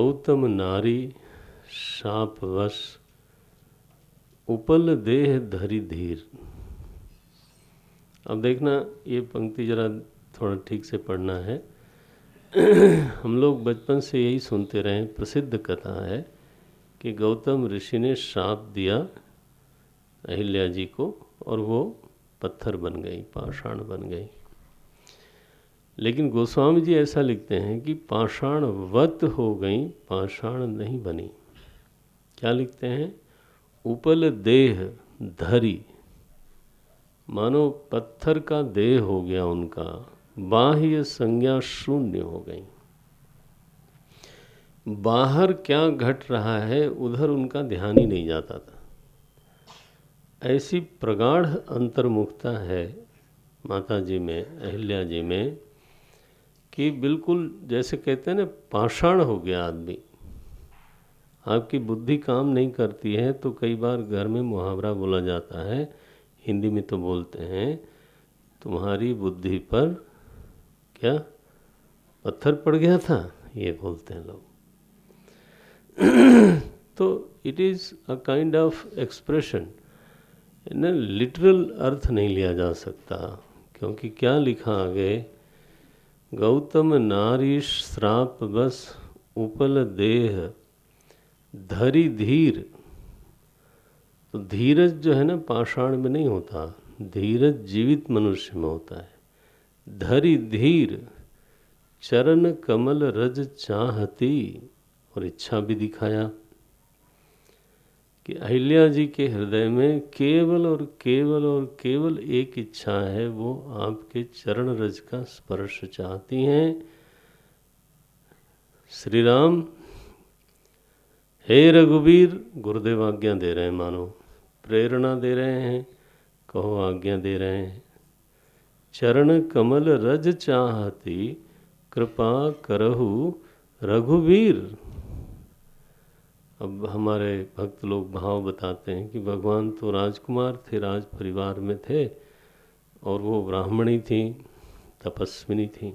गौतम नारी शापवश उपल देह धरि धीर। अब देखना ये पंक्ति जरा थोड़ा ठीक से पढ़ना है। हम लोग बचपन से यही सुनते रहे, प्रसिद्ध कथा है कि गौतम ऋषि ने श्राप दिया अहिल्या जी को और वो पत्थर बन गई, पाषाण बन गई। लेकिन गोस्वामी जी ऐसा लिखते हैं कि पाषाणवत हो गई, पाषाण नहीं बनी। क्या लिखते हैं? उपल देह धरी, मानो पत्थर का देह हो गया उनका, बाह्य संज्ञा शून्य हो गई। बाहर क्या घट रहा है उधर उनका ध्यान ही नहीं जाता था। ऐसी प्रगाढ़ अंतर्मुखता है माता जी में, अहिल्या जी में, कि बिल्कुल जैसे कहते हैं ना, पाषाण हो गया आदमी। आपकी बुद्धि काम नहीं करती है तो कई बार घर में मुहावरा बोला जाता है, हिंदी में तो बोलते हैं, तुम्हारी बुद्धि पर क्या पत्थर पड़ गया था, ये बोलते हैं लोग। तो it is a kind of expression, न लिटरल अर्थ नहीं लिया जा सकता। क्योंकि क्या लिखा आगे, गौतम नारी श्राप बस उपल देह धरी धीर। तो धीरज जो है ना पाषाण में नहीं होता, धीरज जीवित मनुष्य में होता है। धरी धीर चरण कमल रज चाहती, और इच्छा भी दिखाया कि अहिल्या जी के हृदय में केवल और केवल और केवल एक इच्छा है, वो आपके चरण रज का स्पर्श चाहती हैं। श्री राम, हे रघुवीर, गुरुदेव आज्ञा दे रहे हैं, मानो प्रेरणा दे रहे हैं, कहो आज्ञा दे रहे हैं। चरण कमल रज चाहती, कृपा करहु रघुवीर। अब हमारे भक्त लोग भाव बताते हैं कि भगवान तो राजकुमार थे, राज परिवार में थे, और वो ब्राह्मणी थी, तपस्विनी थी,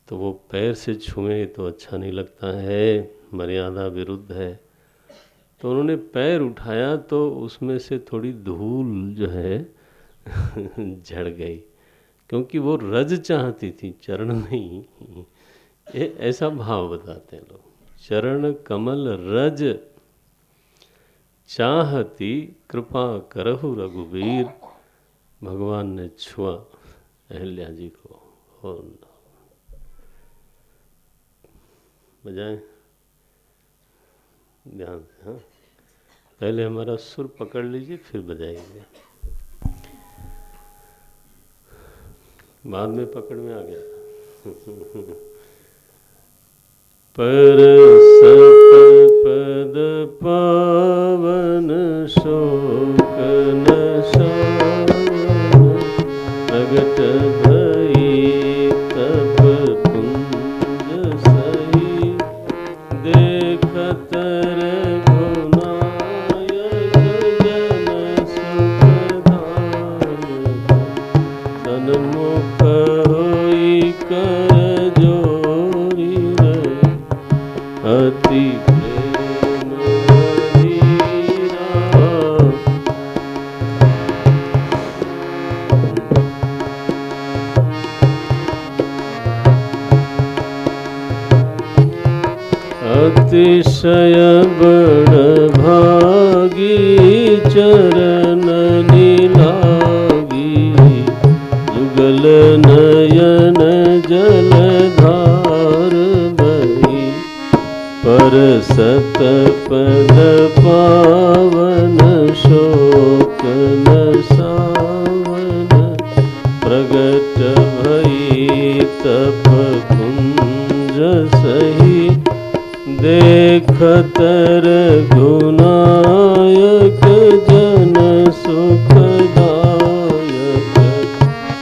तो वो पैर से छुए तो अच्छा नहीं लगता है, मर्यादा विरुद्ध है। तो उन्होंने पैर उठाया तो उसमें से थोड़ी धूल जो है झड़ गई, क्योंकि वो रज चाहती थी, चरण नहीं। ये ऐसा भाव बताते हैं लोग। चरण कमल रज चाहती, कृपा करहु रघुवीर। भगवान ने छुआ अहिल्या जी को। और बजाएं ध्यान से, हाँ, पहले हमारा सुर पकड़ लीजिए फिर बजाएंगे। बाद में पकड़ में आ गया था। पर सपद पावन शोक न शावन, प्रगट भई तप पुंज सही, देखत रघुनायक जन सुखदायक, सन्मुख होई कर जोरी रही, अति प्रेम धीरा। अतिशय बड़ भागी चरण निलागी, जुगल नयन जलधार बही, पर सत पद पावन शोक न सावन, प्रगट भई तप कुंज सही, देखत रघुनायक जन सुखदायक,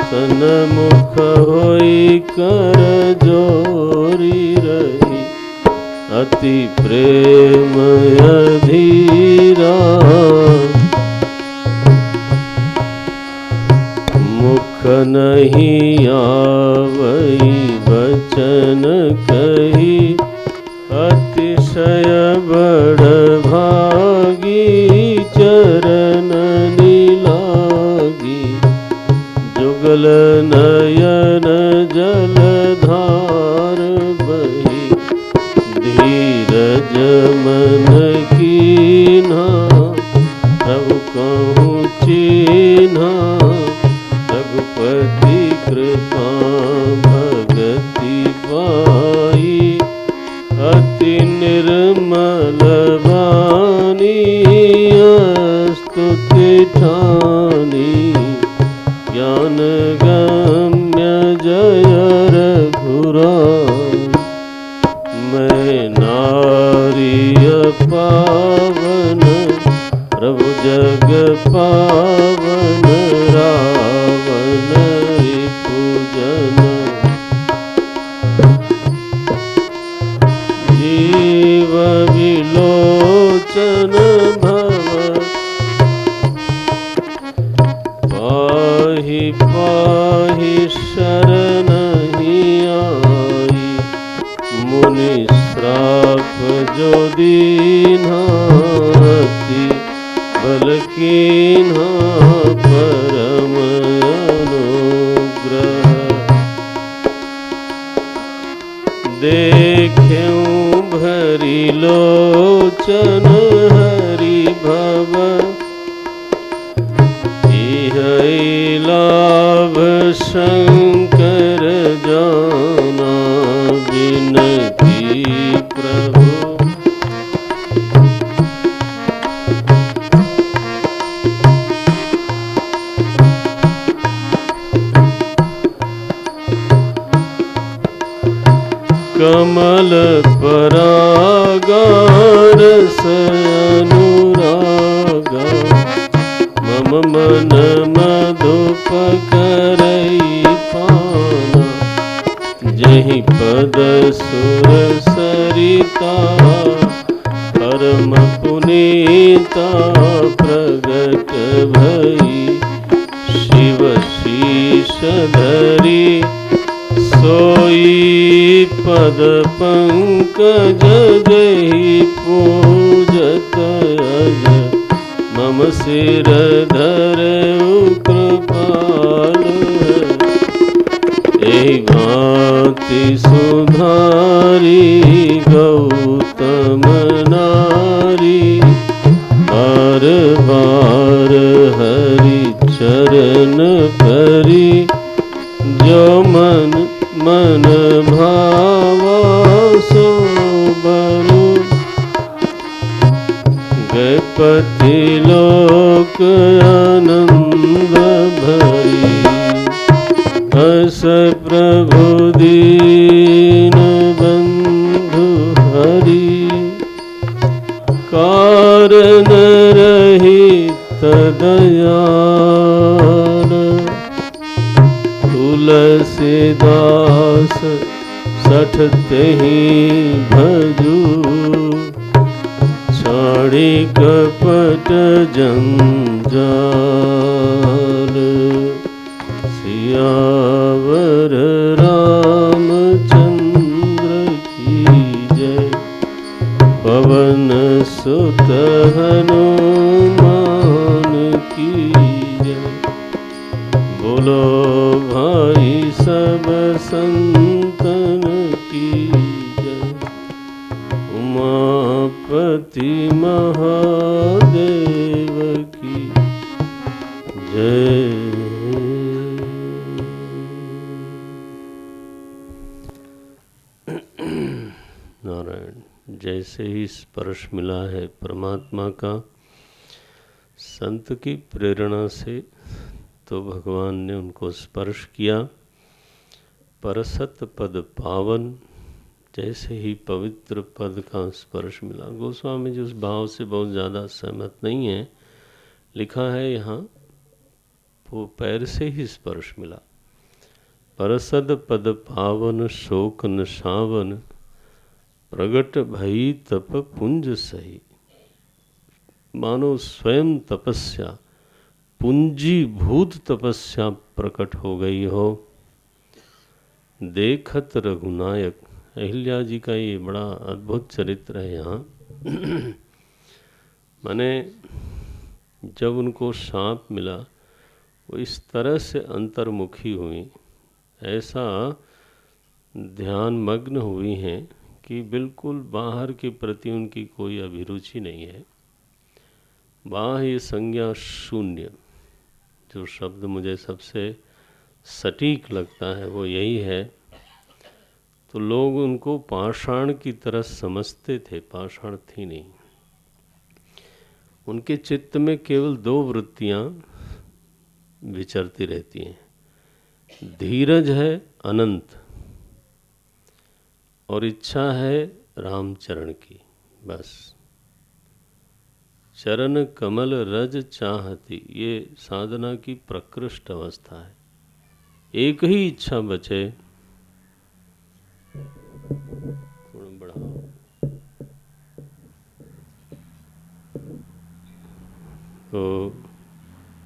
सन्मुख होई कर जोरी रही, अति प्रेम अधीरा। मुख नहीं आवई बचन कही, अतिशय बड़ भागी चरणनि लागी जुगल नयन जलधार बही धीरज मन कीन्हा प्रभु कहूँ चिन्हा रघुपति कृपा भगति पाई अति निर्मल वाणी स्तुति ठानी ज्ञान गम्य जय रघुराई मैं नारिय पावन प्रभु जग पावन रावण पूजन जीव विलोचन भव पाहि पाहि शरणहि आई मुनि श्राप जो दीन्हा अति बल कीन्हा परम अनुग्रह देख्यूं भरी लोचन हरि भव इहै लाभ शंकर जाना विनती प्रभु कमल परागार अनुरागा मम मन मधुप करई पाना जहि पद सुर सरिता परम पुनीता प्रगट भई शिव शीश धरी सोई पद पंकज जहि पूजत अज मम सिर धरऊ कृपाल एहि भांति सुधारी गौतम नारी बार बार हरि चरण परी जो मन मन भावा सो बरु गपति लोक आनंद भरी अस प्रभु दीन बंधु हरि कारण रहित दयाल तुलसीदास सठ तेहि भजू छाड़ी कपट जंजाल सियावर रामचंद्र की जय पवन सुत हनुमान की जय बोलो भाई सब संतन की जय उमापति महादेव की जय। नारायण। जैसे ही स्पर्श मिला है परमात्मा का संत की प्रेरणा से, तो भगवान ने उनको स्पर्श किया। परसत पद पावन, जैसे ही पवित्र पद का स्पर्श मिला। गोस्वामी जी उस भाव से बहुत ज़्यादा सहमत नहीं है। लिखा है यहाँ, वो पैर से ही स्पर्श मिला। परसद पद पावन शोक नशावन, प्रगट भई तप पुंज सही। मानो स्वयं तपस्या, पूंजीभूत तपस्या प्रकट हो गई हो। देखत रघुनायक, अहिल्या जी का ये बड़ा अद्भुत चरित्र है यहाँ। माने जब उनको शाप मिला वो इस तरह से अंतर्मुखी हुई, ऐसा ध्यान मग्न हुई हैं कि बिल्कुल बाहर के प्रति उनकी कोई अभिरुचि नहीं है। बाह्य संज्ञा शून्य, जो शब्द मुझे सबसे सटीक लगता है वो यही है। तो लोग उनको पाषाण की तरह समझते थे, पाषाण थी नहीं। उनके चित्त में केवल दो वृत्तियां विचरती रहती हैं, धीरज है अनंत और इच्छा है रामचरण की, बस। चरण कमल रज चाहती, ये साधना की प्रकृष्ट अवस्था है। एक ही इच्छा बचे, थोड़ा बढ़ाओ, तो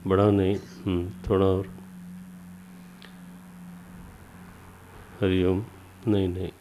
बड़ा नहीं, थोड़ा और, हरिओम, नहीं नहीं